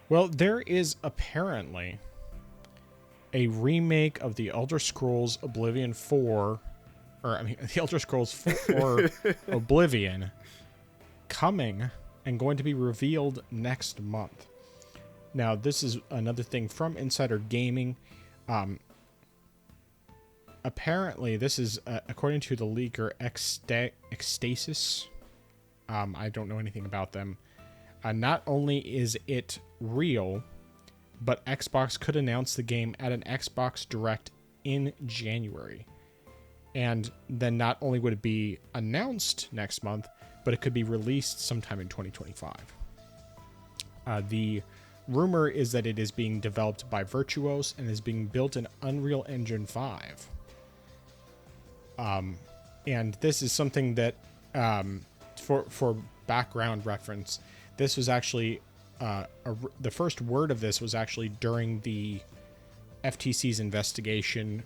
Well, there is apparently a remake of the Elder Scrolls Oblivion 4, or I mean, the Elder Scrolls 4 Oblivion coming and going to be revealed next month. Now, this is another thing from Insider Gaming. Apparently, this is, according to the leaker Ecstasis. I don't know anything about them. Not only is it real, but Xbox could announce the game at an Xbox Direct in January. And then not only would it be announced next month, but it could be released sometime in 2025. The rumor is that it is being developed by Virtuos and is being built in Unreal Engine 5. And this is something that, for background reference, this was actually the first word of this was actually during the FTC's investigation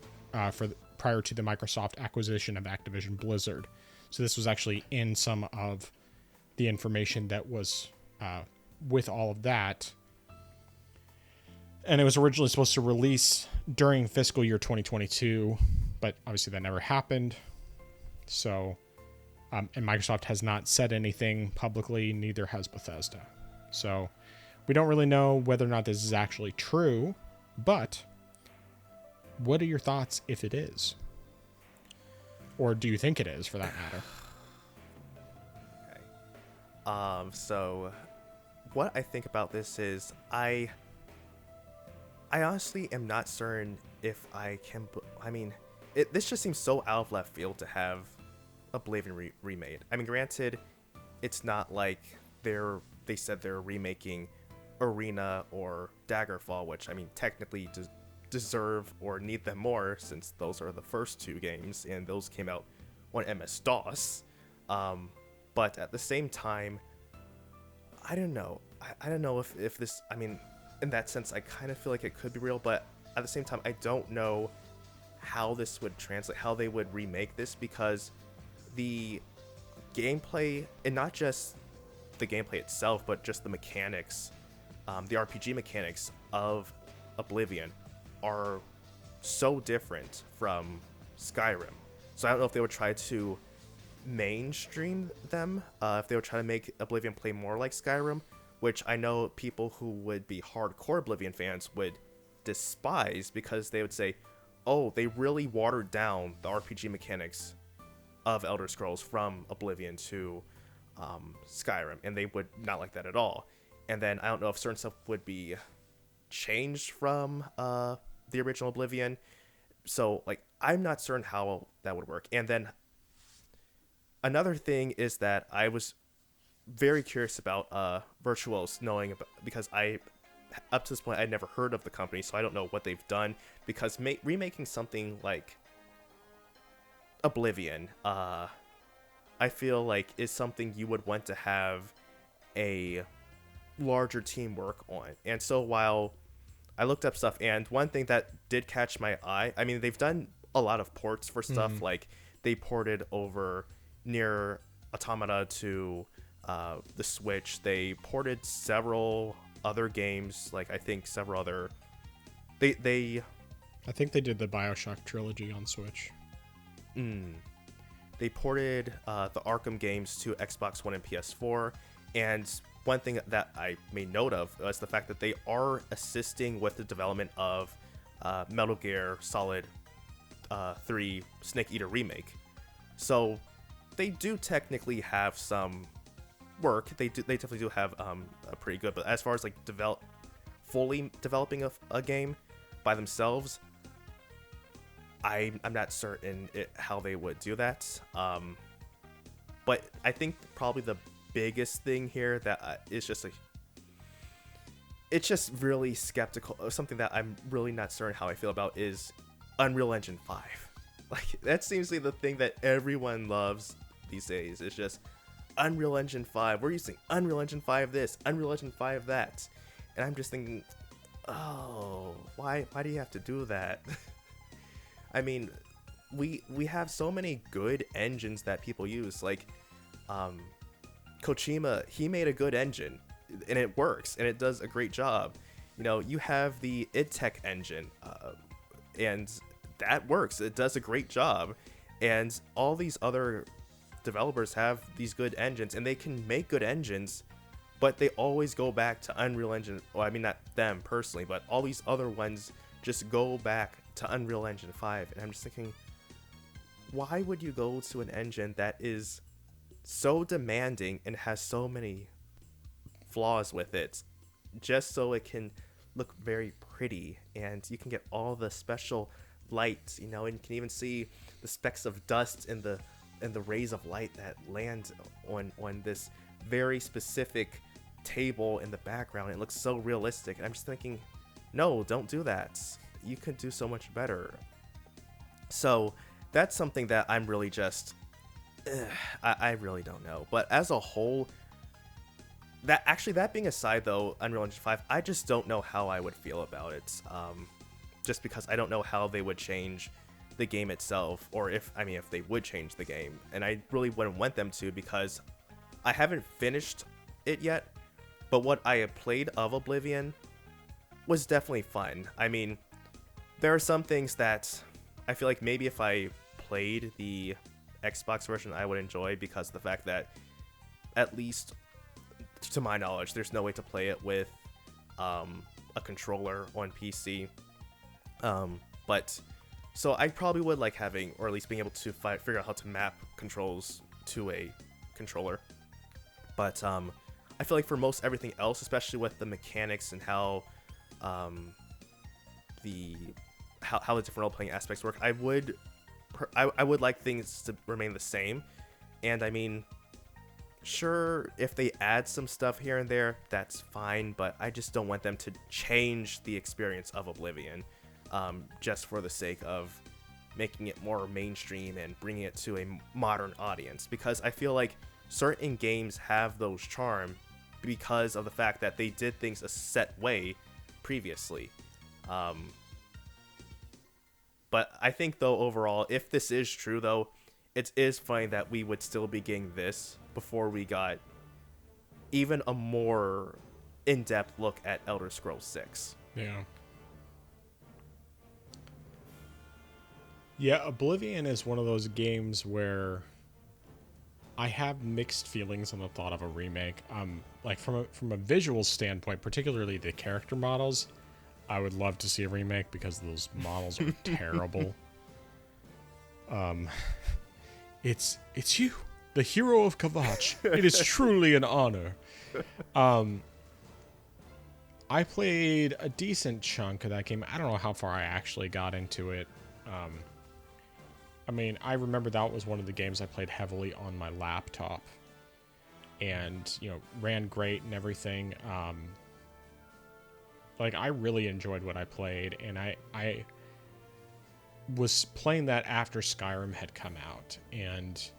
prior to the Microsoft acquisition of Activision Blizzard. So this was actually in some of the information that was with all of that. And it was originally supposed to release during fiscal year 2022, but obviously that never happened. So, and Microsoft has not said anything publicly, neither has Bethesda. So we don't really know whether or not this is actually true, but what are your thoughts if it is? Or do you think it is, for that matter? Okay. So what I think about this is I honestly am not certain if I can. I mean, this just seems so out of left field to have Oblivion remade. I mean, granted, it's not like they said they're remaking Arena or Daggerfall, which I mean technically deserve or need them more since those are the first two games and those came out on MS-DOS. But at the same time, I don't know. I don't know if this. I mean, in that sense, I kind of feel like it could be real, but at the same time, I don't know how this would translate, how they would remake this, because the gameplay, and not just the gameplay itself, but just the mechanics, the RPG mechanics of Oblivion are so different from Skyrim. So I don't know if they would try to mainstream them, if they would try to make Oblivion play more like Skyrim, which I know people who would be hardcore Oblivion fans would despise, because they would say, oh, they really watered down the RPG mechanics of Elder Scrolls from Oblivion to Skyrim, and they would not like that at all. And then I don't know if certain stuff would be changed from the original Oblivion. So, like, I'm not certain how that would work. And then another thing is that I was very curious about Virtuos, knowing about, because up to this point I'd never heard of the company, so I don't know what they've done, because remaking something like Oblivion, I feel like is something you would want to have a larger team work on. And so while I looked up stuff, and one thing that did catch my eye, I mean, they've done a lot of ports for stuff, like they ported over Nier Automata to the Switch. They ported several other games, like I think several other I think they did the BioShock trilogy on Switch. They ported the Arkham games to Xbox One and PS4, and one thing that I made note of was the fact that they are assisting with the development of Metal Gear Solid 3 Snake Eater Remake. So they do technically have some work. They definitely do have a pretty good, but as far as like fully developing a game by themselves, I'm not certain how they would do that. But I think probably the biggest thing here that is just it's just really skeptical. Something that I'm really not certain how I feel about is Unreal Engine 5. Like, that seems to be the thing that everyone loves these days. It's just Unreal Engine 5. We're using Unreal Engine 5 this, Unreal Engine 5 that. And I'm just thinking, oh, why do you have to do that? I mean, we have so many good engines that people use. Like, Kojima, he made a good engine. and it works, and it does a great job. You know, you have the id Tech engine, and that works. It does a great job, and all these other developers have these good engines, and they can make good engines, but they always go back to Unreal Engine. Well, I mean, not them personally, but all these other ones just go back to Unreal Engine 5. And I'm just thinking, why would you go to an engine that is so demanding and has so many flaws with it, just so it can look very pretty and you can get all the special light, you know, and you can even see the specks of dust in the rays of light that land on this very specific table in the background. It looks so realistic, and I'm just thinking, no, don't do that. You could do so much better. So that's something that I'm really just I really don't know. But as a whole, that being aside though, Unreal Engine 5, I just don't know how I would feel about it. Just because I don't know how they would change the game itself, or if they would change the game, and I really wouldn't want them to, because I haven't finished it yet, but what I have played of Oblivion was definitely fun. I mean, there are some things that I feel like maybe if I played the Xbox version I would enjoy, because of the fact that, at least to my knowledge, there's no way to play it with a controller on PC. But so I probably would like having, or at least being able to figure out how to map controls to a controller. But I feel like for most everything else, especially with the mechanics and how the different role-playing aspects work, I would like things to remain the same. And I mean, sure, if they add some stuff here and there, that's fine, but I just don't want them to change the experience of Oblivion, just for the sake of making it more mainstream and bringing it to a modern audience. Because I feel like certain games have those charm because of the fact that they did things a set way previously. But I think, though, overall, if this is true, though, it is funny that we would still be getting this before we got even a more in-depth look at Elder Scrolls 6. Yeah. Yeah, Oblivion is one of those games where I have mixed feelings on the thought of a remake. Like from a visual standpoint, particularly the character models, I would love to see a remake because those models are terrible. It's you, the hero of Kavach. It is truly an honor. I played a decent chunk of that game. I don't know how far I actually got into it. I mean, I remember that was one of the games I played heavily on my laptop, and ran great and everything. Like, I really enjoyed what I played, and I was playing that after Skyrim had come out, and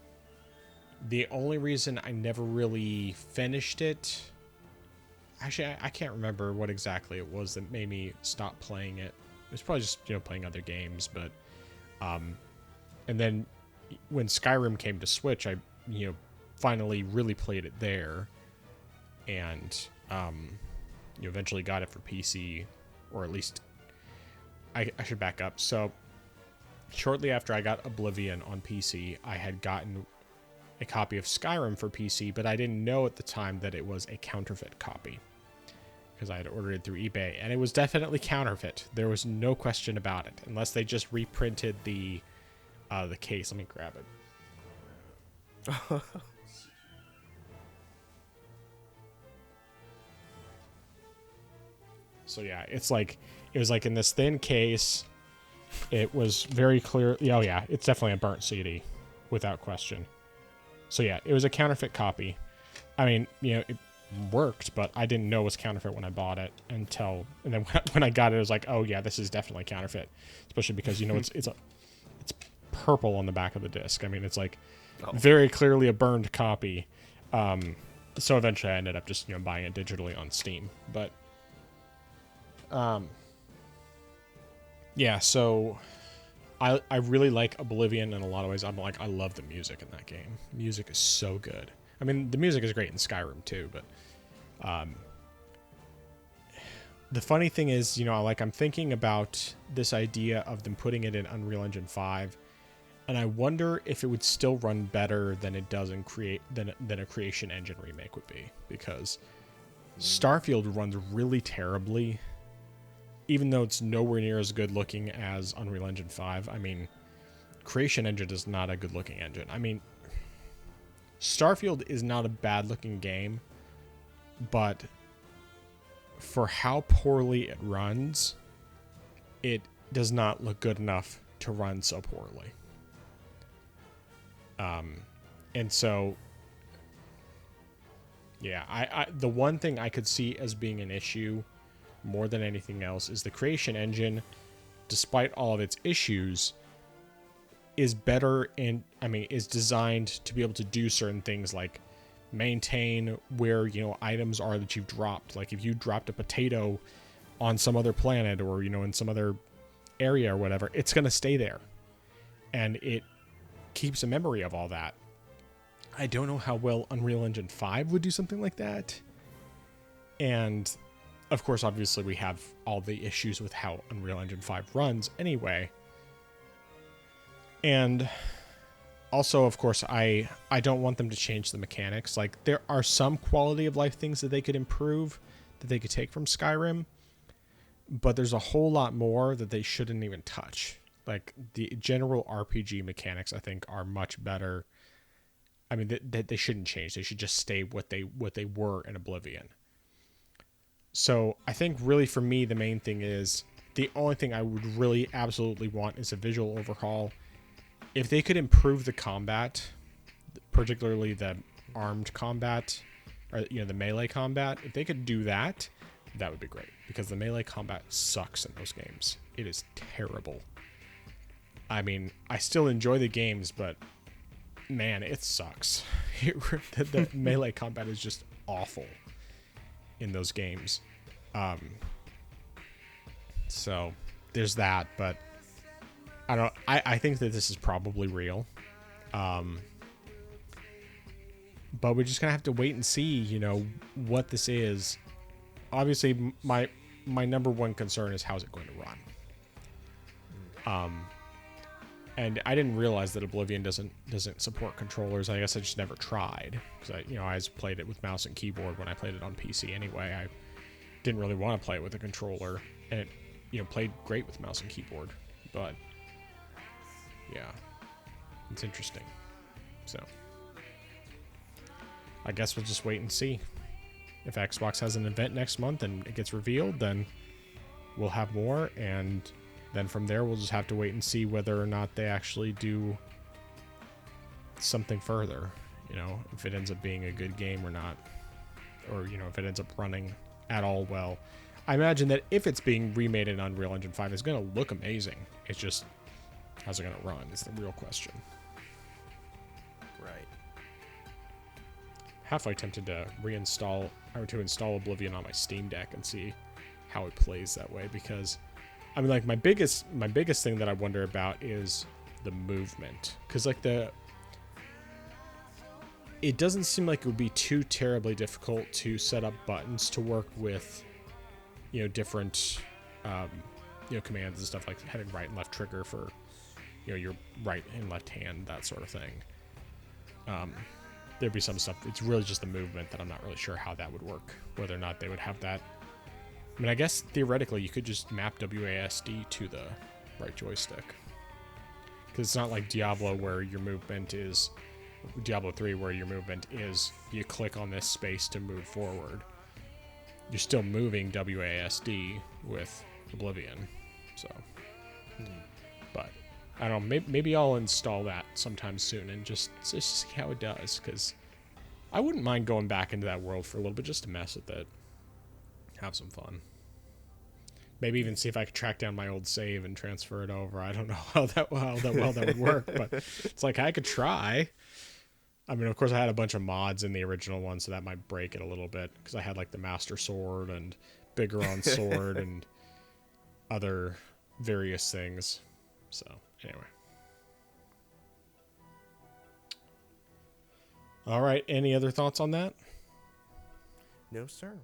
the only reason I never really finished it, actually, I can't remember what exactly it was that made me stop playing it. It was probably just, playing other games, but, and then when Skyrim came to Switch, I, finally really played it there, and, eventually got it for PC, or at least I should back up. So shortly after I got Oblivion on PC, I had gotten a copy of Skyrim for PC, but I didn't know at the time that it was a counterfeit copy because I had ordered it through eBay, and it was definitely counterfeit. There was no question about it, unless they just reprinted the case. Let me grab it. So yeah, it was like in this thin case. It was very clear. Oh yeah, it's definitely a burnt CD, without question. So yeah, it was a counterfeit copy. I mean, it worked, but I didn't know it was counterfeit when I bought it and then when I got it, I was like, oh yeah, this is definitely counterfeit. Especially because it's purple on the back of the disc. I mean, it's like very clearly a burned copy. So eventually I ended up just buying it digitally on Steam, but. Yeah, so I really like Oblivion in a lot of ways. I love the music in that game. Music is so good. I mean, the music is great in Skyrim too, but The funny thing is, like I'm thinking about this idea of them putting it in Unreal Engine 5, and I wonder if it would still run better than it does in than a Creation Engine remake would be, because Starfield runs really terribly, even though it's nowhere near as good looking as Unreal Engine 5. I mean, Creation Engine is not a good looking engine. I mean, Starfield is not a bad looking game, but for how poorly it runs, it does not look good enough to run so poorly. And so, yeah, I the one thing I could see as being an issue more than anything else is the Creation Engine, despite all of its issues, is better is designed to be able to do certain things like maintain where, items are that you've dropped. Like if you dropped a potato on some other planet or, in some other area or whatever, it's going to stay there. And it keeps a memory of all that. I don't know how well Unreal Engine 5 would do something like that. And of course, obviously we have all the issues with how Unreal Engine 5 runs anyway. And also, of course, I don't want them to change the mechanics. Like, there are some quality of life things that they could improve, that they could take from Skyrim, but there's a whole lot more that they shouldn't even touch. Like, the general RPG mechanics, I think, are much better. I mean, they shouldn't change. They should just stay what they were in Oblivion. So, I think really for me, the main thing is, the only thing I would really absolutely want is a visual overhaul. If they could improve the combat, particularly the armed combat, or the melee combat, if they could do that, that would be great. Because the melee combat sucks in those games. It is terrible. I mean, I still enjoy the games, but man, it sucks. The melee combat is just awful in those games. So there's that, but I think that this is probably real. But we're just gonna have to wait and see, what this is. Obviously, my number one concern is how's it going to run. And I didn't realize that Oblivion doesn't support controllers. I guess I just never tried, because I just played it with mouse and keyboard when I played it on PC anyway. I didn't really want to play it with a controller, and it played great with mouse and keyboard, but yeah, it's interesting. So I guess we'll just wait and see. If Xbox has an event next month and it gets revealed, then we'll have more, and then from there we'll just have to wait and see whether or not they actually do something further. If it ends up being a good game or not, or if it ends up running at all well. I imagine that if it's being remade in Unreal Engine 5, it's going to look amazing. It's just, how's it going to run is the real question. Right. Halfway tempted to install Oblivion on my Steam Deck and see how it plays that way, because I mean, like, my biggest thing that I wonder about is the movement, because it doesn't seem like it would be too terribly difficult to set up buttons to work with different commands and stuff, like having right and left trigger for your right and left hand, that sort of thing. There'd be some stuff. It's really just the movement that I'm not really sure how that would work, whether or not they would have that. I mean, I guess theoretically you could just map WASD to the right joystick, because it's not like Diablo 3 where your movement is you click on this space to move forward. You're still moving WASD with Oblivion, so. But I don't know. Maybe I'll install that sometime soon and just see how it does, because I wouldn't mind going back into that world for a little bit just to mess with it, have some fun. Maybe even see if I could track down my old save and transfer it over. I don't know how well that would work, but it's like I could try. I mean, of course, I had a bunch of mods in the original one, so that might break it a little bit, because I had like the Master Sword and Biggoron Sword and other various things. So, anyway. All right, any other thoughts on that? No, sir.